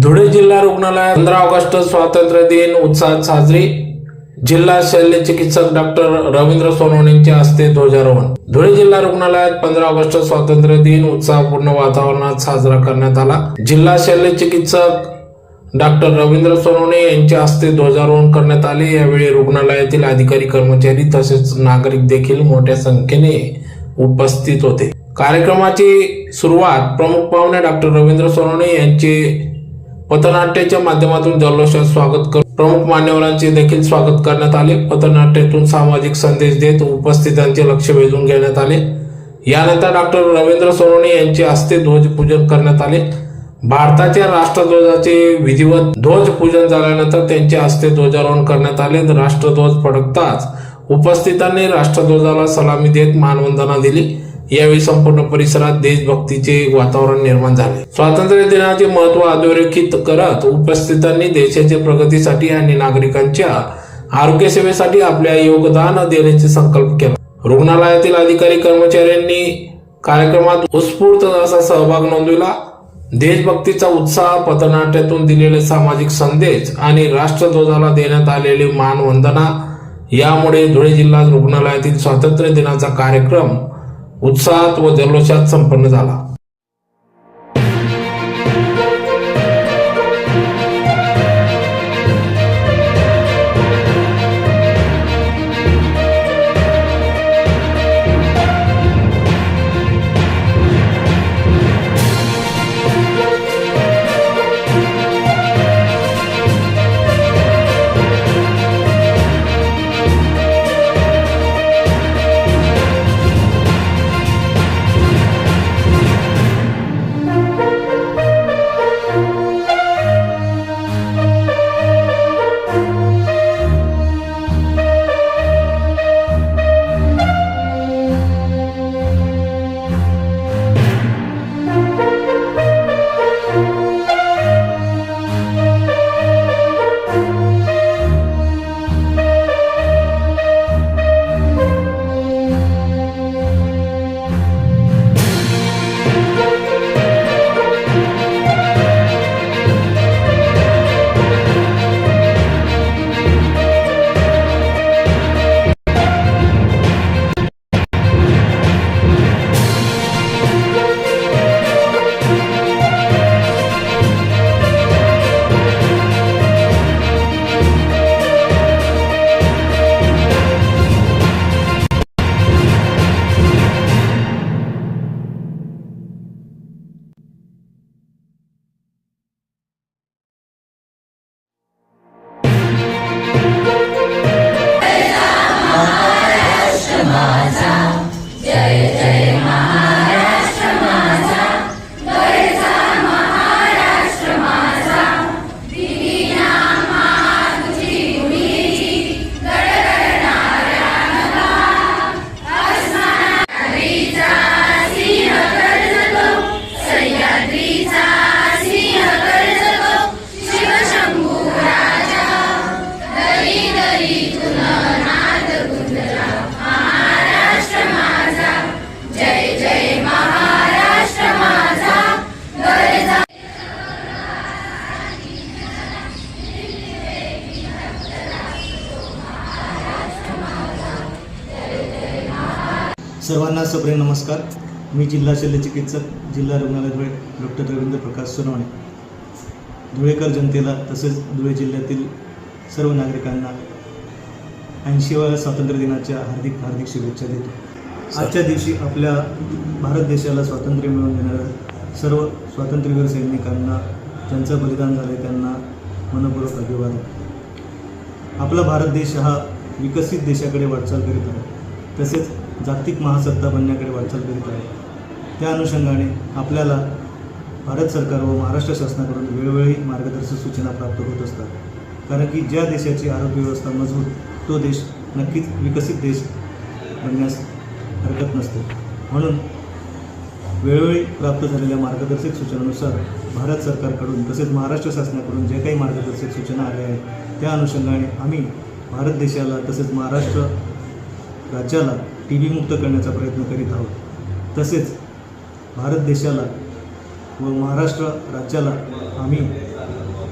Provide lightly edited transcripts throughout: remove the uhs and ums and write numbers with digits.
धुळे जिल्हा रुग्णालयात 15 ऑगस्ट स्वातंत्र्य दिन उत्साहात साजरी। जिल्हा शल्य चिकित्सक डॉक्टर रवींद्र सोनवणेंच्या हस्ते ध्वजारोहण। धुळे जिल्हा रुग्णालयात 15 ऑगस्ट स्वातंत्र्य दिन उत्साहपूर्ण वातावरणात साजरा करण्यात आला। जिल्हा शल्य चिकित्सक डॉक्टर रवींद्र सोनवणे यांच्या हस्ते ध्वजारोहण करण्यात आले। यावेळी रुग्णालयातील अधिकारी, कर्मचारी तसेच नागरिक देखील मोठ्या संख्येने उपस्थित होते। कार्यक्रमाची सुरुवात प्रमुख पाहुणे डॉक्टर रवींद्र सोनवणे यांचे पथनाट्याच्या माध्यमातून जल्लोषात स्वागत करून प्रमुख मान्यवरांचे देखील स्वागत करण्यात आले। पथनाट्यातून सामाजिक संदेश देत उपस्थितांचे लक्ष वेधून घेण्यात आले। यानंतर डॉक्टर रवींद्र सोनवणे यांच्या हस्ते ध्वजपूजन करण्यात आले। भारताच्या राष्ट्रध्वजाचे विधिवत ध्वजपूजन झाल्यानंतर त्यांच्या हस्ते ध्वजारोहण करण्यात आले। राष्ट्रध्वज फडकताच उपस्थितांनी राष्ट्रध्वजाला सलामी देत मानवंदना दिली। यावेळी संपूर्ण परिसरात देशभक्तीचे वातावरण निर्माण झाले। स्वातंत्र्य दिनाचे महत्त्व अधोरेखित करत उपस्थितांनी देशाच्या प्रगतीसाठी आणि नागरिकांच्या आरोग्य सेवेसाठी आपले योगदान देण्याचे संकल्प केला। रुग्णालयातील अधिकारी, कर्मचाऱ्यांनी कार्यक्रमात उत्स्फूर्त असा सहभाग नोंदविला। देशभक्तीचा उत्साह, पथनाट्यातून दिलेले सामाजिक संदेश आणि राष्ट्रध्वजाला देण्यात आलेली मानवंदना यामुळे धुळे जिल्हा रुग्णालयातील स्वातंत्र्य दिनाचा कार्यक्रम उत्साहात व जल्लोषात संपन्न झाला। सर्वांना सप्रेम नमस्कार। मी जिल्हा शल्य चिकित्सक जिल्हा रुग्णालय धुळे डॉक्टर रवींद्र प्रकाश सोनवणे धुळेकर जनतेला तसेच धुळे जिल्ह्यातील सर्व नागरिकांना 80व्या स्वातंत्र्य दिनाच्या हार्दिक हार्दिक शुभेच्छा देतो। आजच्या दिवशी आपल्या भारत देशाला स्वातंत्र्य मिळवून देणाऱ्या सर्व स्वातंत्र्यवीर सैनिकांना, ज्यांचं बलिदान झाले त्यांना मनपूर्वक अभिवादन। आपला भारत देश हा विकसित देशाकडे वाटचाल करीत आहे, तसेच जागतिक महासत्ता बनण्याकडे वाटचाल करीत आहे। त्या अनुषंगाने आपल्याला भारत सरकार व महाराष्ट्र शासनाकडून वेळोवेळी मार्गदर्शक सूचना प्राप्त होत असतात, कारण की ज्या देशाची आरोग्य व्यवस्था मजबूत तो देश नक्कीच विकसित देश बनण्यास हरकत नसते। म्हणून वेळोवेळी प्राप्त झालेल्या मार्गदर्शक सूचनानुसार भारत सरकारकडून तसेच महाराष्ट्र शासनाकडून जे काही मार्गदर्शक सूचना आल्या आहेत त्या अनुषंगाने आम्ही भारत देशाला तसेच महाराष्ट्र राज्याला TB मुक्त करण्याचा प्रयत्न करीत आहोत। तसेच भारत देशाला व महाराष्ट्र राज्याला आम्ही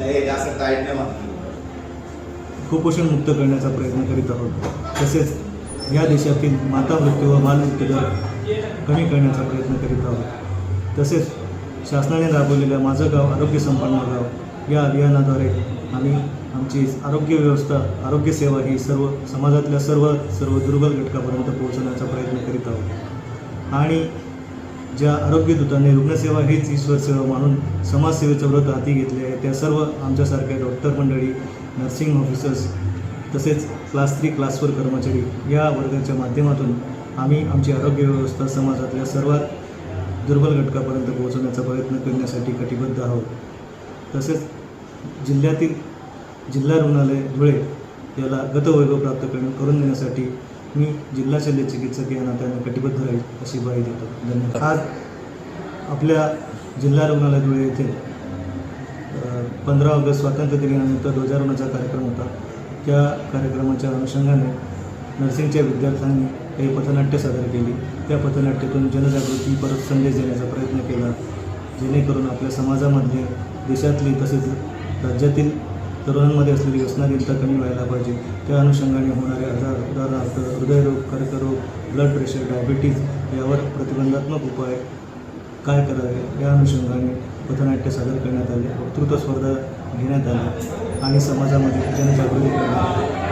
नाही जास्त टाईट नाही म्हणतो. कुपोषण मुक्त करण्याचा प्रयत्न करीत आहोत. तसेच या देशातील माता मृत्यू व बालमृत्यू दर कमी करण्याचा प्रयत्न करीत आहोत. तसेच शासनाने राबवलेल्या माझं गाव आरोग्य संपन्न गाव या अभियानाद्वारे आम्ही आमची आरोग्य व्यवस्था, आरोग्य सेवा ही समाजातल्या सर्व दुर्बल घटकापर्यंत पोहोचवण्याचा प्रयत्न करीत आहोत. आणि ज्या आरोग्य दूतांनी रुग्णसेवा हीच ईश्वर सेवा मानून समाजसेवेचं व्रत हाती घेतले आहे, त्या सर्व आमच्यासारख्या डॉक्टर मंडळी, नर्सिंग ऑफिसर्स तसेच क्लास 3, क्लास 4 कर्मचारी या वर्गाच्या माध्यमातून आम्ही आमची आरोग्य व्यवस्था समाजातल्या सर्वात दुर्बल घटकापर्यंत पोहोचवण्याचा प्रयत्न करण्यासाठी कटिबद्ध आहोत. तसेच जिल्हा रुग्णालय धुळे याला गतवैभव प्राप्त करून देण्यासाठी मी जिल्हा शल्य चिकित्सक या नात्याने कटिबद्ध राहील अशी ग्वाही देतो. धन्यवाद. आज आपल्या जिल्हा रुग्णालय धुळे येथे 15 ऑगस्ट स्वातंत्र्य दिनानिमित्त ध्वजारोहणाचा कार्यक्रम होता. त्या कार्यक्रमाच्या अनुषंगाने नर्सिंगच्या विद्यार्थ्यांनी काही पथनाट्य सादर केली. त्या पथनाट्यातून जनजागृती परत संदेश देण्याचा प्रयत्न केला, जेणेकरून आपल्या समाजामध्ये, देशातली तसेच राज्यातील तरुणांमध्ये असलेली व्यसनाधीनता कमी व्हायला पाहिजे. त्या अनुषंगाने होणारे आजार, उदाहरणार्थ हृदयरोग, कर्करोग, ब्लड प्रेशर, डायबिटीज यावर प्रतिबंधात्मक उपाय काय करावे या अनुषंगाने पथनाट्य सादर करण्यात आले, वक्तृत्व स्पर्धा घेण्यात आली आणि समाजामध्ये जनजागृती करण्यात आली.